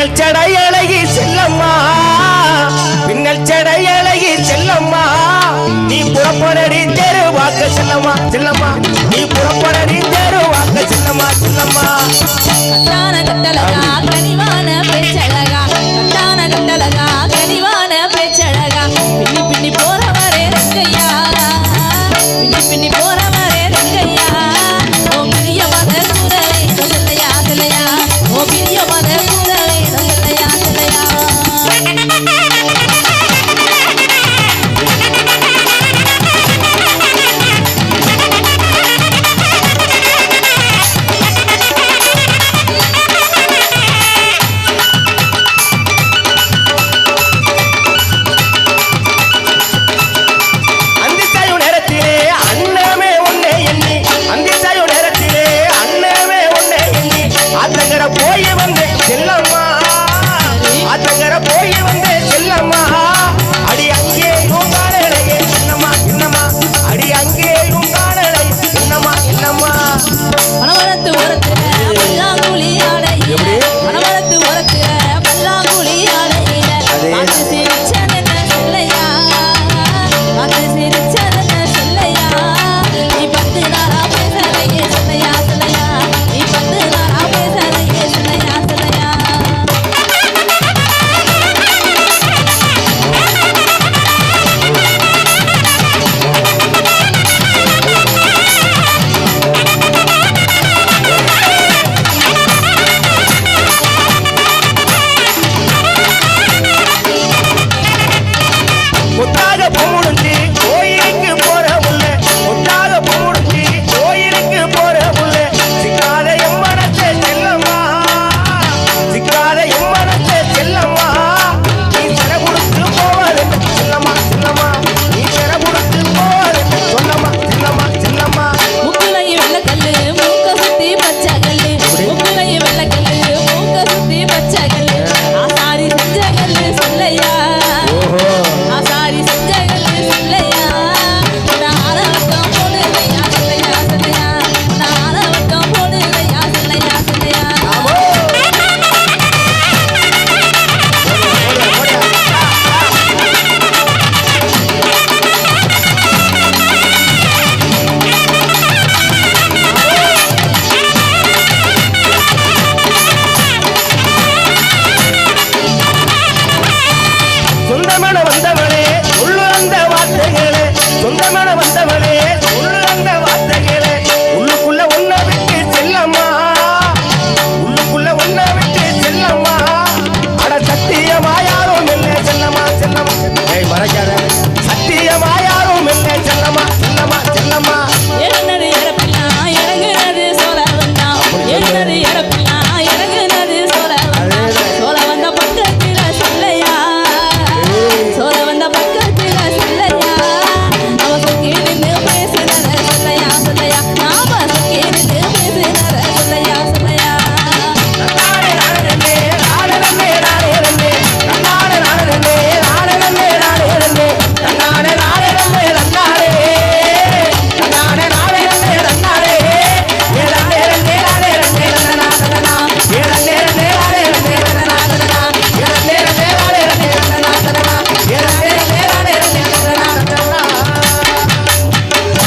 பின்னல் சடையழகி செல்லம்மா பின்னல் சடையழகி செல்லம்மா நீ புறப்படடி தெரு வாக்க செல்லம்மா செல்லம்மா நீ புறப்படடி தெரு வாக்க செல்லம்மா செல்லம்மா கட்டான கட்டழகா கனிவான பேச்சழகா கட்டான கட்டழகா கனிவான பேச்சழகா பின்னி பின்னி போறவரே ரங்கையா பின்னி பின்னி போறவரே ரங்கையா ஓ பிரிய மத குரலை சொல்லையா சொல்லையா ஓ பிரிய மத குரலை சொல்லையா சொல்லையா சொந்தமான வந்தவளே